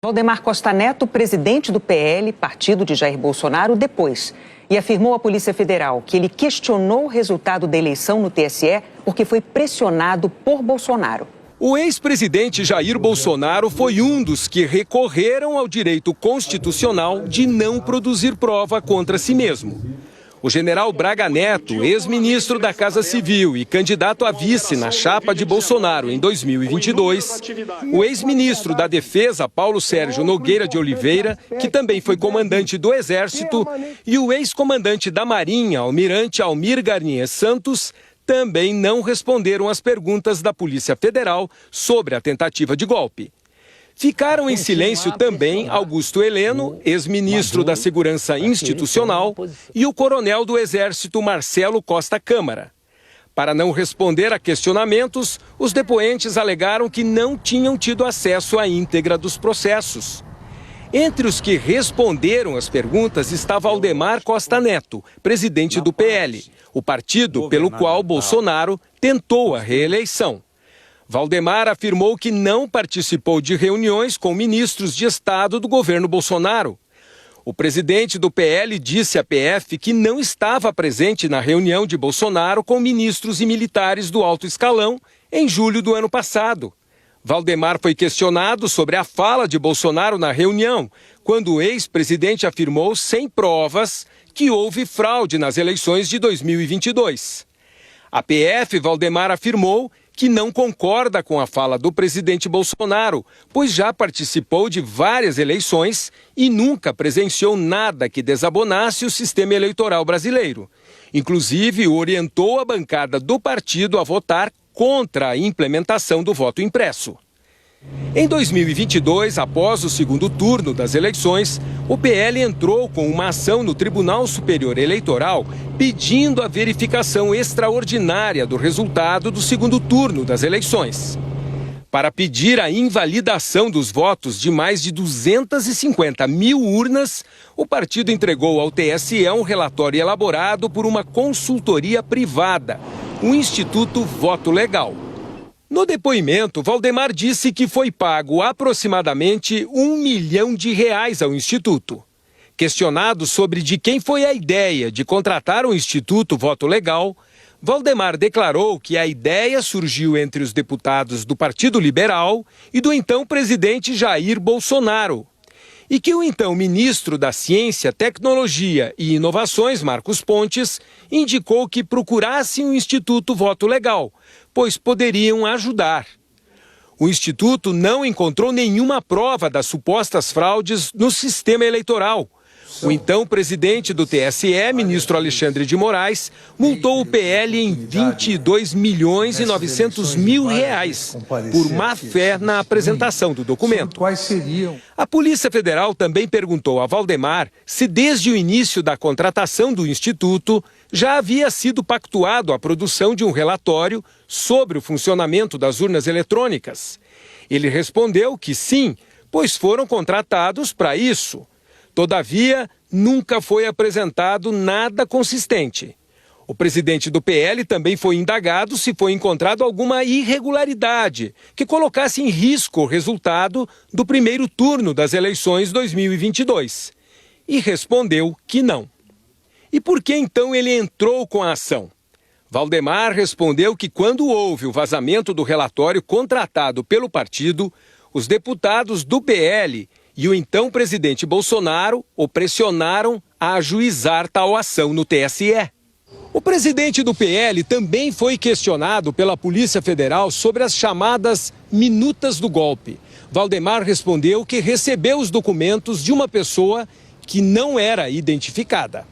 Valdemar Costa Neto, presidente do PL, partido de Jair Bolsonaro, depois, e afirmou à Polícia Federal que ele questionou o resultado da eleição no TSE porque foi pressionado por Bolsonaro. O ex-presidente Jair Bolsonaro foi um dos que recorreram ao direito constitucional de não produzir prova contra si mesmo. O general Braga Neto, ex-ministro da Casa Civil e candidato a vice na chapa de Bolsonaro em 2022, o ex-ministro da Defesa, Paulo Sérgio Nogueira de Oliveira, que também foi comandante do Exército, e o ex-comandante da Marinha, almirante Almir Garnier Santos, também não responderam às perguntas da Polícia Federal sobre a tentativa de golpe. Ficaram em silêncio também Augusto Heleno, ex-ministro da Segurança Institucional, e o coronel do Exército Marcelo Costa Câmara. Para não responder a questionamentos, os depoentes alegaram que não tinham tido acesso à íntegra dos processos. Entre os que responderam às perguntas está Valdemar Costa Neto, presidente do PL, o partido pelo qual Bolsonaro tentou a reeleição. Valdemar afirmou que não participou de reuniões com ministros de Estado do governo Bolsonaro. O presidente do PL disse à PF que não estava presente na reunião de Bolsonaro com ministros e militares do alto escalão em julho do ano passado. Valdemar foi questionado sobre a fala de Bolsonaro na reunião, quando o ex-presidente afirmou sem provas que houve fraude nas eleições de 2022. A PF, Valdemar afirmou que não concorda com a fala do presidente Bolsonaro, pois já participou de várias eleições e nunca presenciou nada que desabonasse o sistema eleitoral brasileiro. Inclusive, orientou a bancada do partido a votar contra a implementação do voto impresso. Em 2022, após o segundo turno das eleições, o PL entrou com uma ação no Tribunal Superior Eleitoral pedindo a verificação extraordinária do resultado do segundo turno das eleições. Para pedir a invalidação dos votos de mais de 250 mil urnas, o partido entregou ao TSE um relatório elaborado por uma consultoria privada, o Instituto Voto Legal. No depoimento, Valdemar disse que foi pago aproximadamente R$1 milhão ao Instituto. Questionado sobre de quem foi a ideia de contratar o Instituto Voto Legal, Valdemar declarou que a ideia surgiu entre os deputados do Partido Liberal e do então presidente Jair Bolsonaro. E que o então ministro da Ciência, Tecnologia e Inovações, Marcos Pontes, indicou que procurassem o Instituto Voto Legal, pois poderiam ajudar. O Instituto não encontrou nenhuma prova das supostas fraudes no sistema eleitoral. O então presidente do TSE, ministro Alexandre de Moraes, multou o PL em R$22 milhões e 900 mil por má fé na apresentação do documento. A Polícia Federal também perguntou a Valdemar se desde o início da contratação do Instituto já havia sido pactuado a produção de um relatório sobre o funcionamento das urnas eletrônicas. Ele respondeu que sim, pois foram contratados para isso. Todavia, nunca foi apresentado nada consistente. O presidente do PL também foi indagado se foi encontrado alguma irregularidade que colocasse em risco o resultado do primeiro turno das eleições 2022. E respondeu que não. E por que então ele entrou com a ação? Valdemar respondeu que quando houve o vazamento do relatório contratado pelo partido, os deputados do PL e o então presidente Bolsonaro o pressionaram a ajuizar tal ação no TSE. O presidente do PL também foi questionado pela Polícia Federal sobre as chamadas minutas do golpe. Valdemar respondeu que recebeu os documentos de uma pessoa que não era identificada.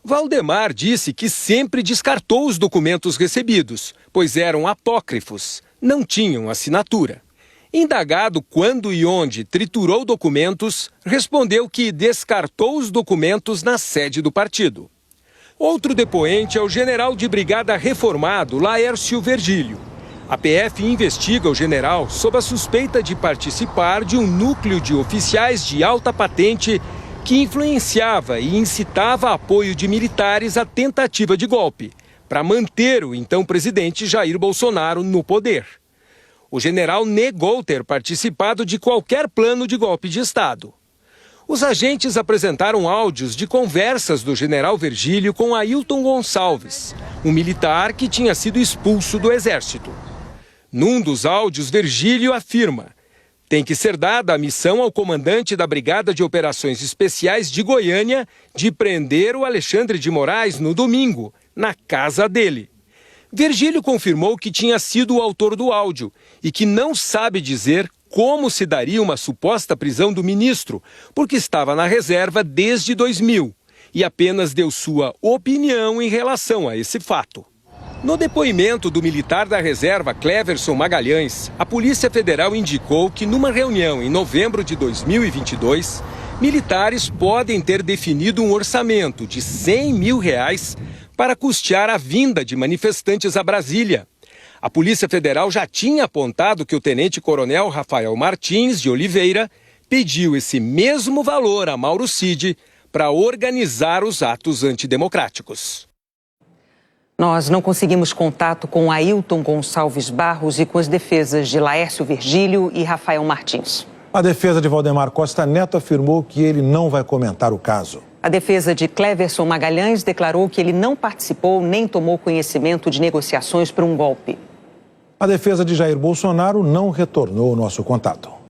Valdemar disse que sempre descartou os documentos recebidos, pois eram apócrifos, não tinham assinatura. Indagado quando e onde triturou documentos, respondeu que descartou os documentos na sede do partido. Outro depoente é o general de brigada reformado Laércio Vergílio. A PF investiga o general sob a suspeita de participar de um núcleo de oficiais de alta patente que influenciava e incitava apoio de militares à tentativa de golpe, para manter o então presidente Jair Bolsonaro no poder. O general negou ter participado de qualquer plano de golpe de Estado. Os agentes apresentaram áudios de conversas do general Virgílio com Ailton Gonçalves, um militar que tinha sido expulso do Exército. Num dos áudios, Virgílio afirma: tem que ser dada a missão ao comandante da Brigada de Operações Especiais de Goiânia de prender o Alexandre de Moraes no domingo, na casa dele. Virgílio confirmou que tinha sido o autor do áudio e que não sabe dizer como se daria uma suposta prisão do ministro, porque estava na reserva desde 2000 e apenas deu sua opinião em relação a esse fato. No depoimento do militar da reserva Cleverson Magalhães, a Polícia Federal indicou que numa reunião em novembro de 2022, militares podem ter definido um orçamento de R$100 mil para custear a vinda de manifestantes a Brasília. A Polícia Federal já tinha apontado que o tenente-coronel Rafael Martins de Oliveira pediu esse mesmo valor a Mauro Cid para organizar os atos antidemocráticos. Nós não conseguimos contato com Ailton Gonçalves Barros e com as defesas de Laércio Virgílio e Rafael Martins. A defesa de Valdemar Costa Neto afirmou que ele não vai comentar o caso. A defesa de Cleverson Magalhães declarou que ele não participou nem tomou conhecimento de negociações para um golpe. A defesa de Jair Bolsonaro não retornou ao nosso contato.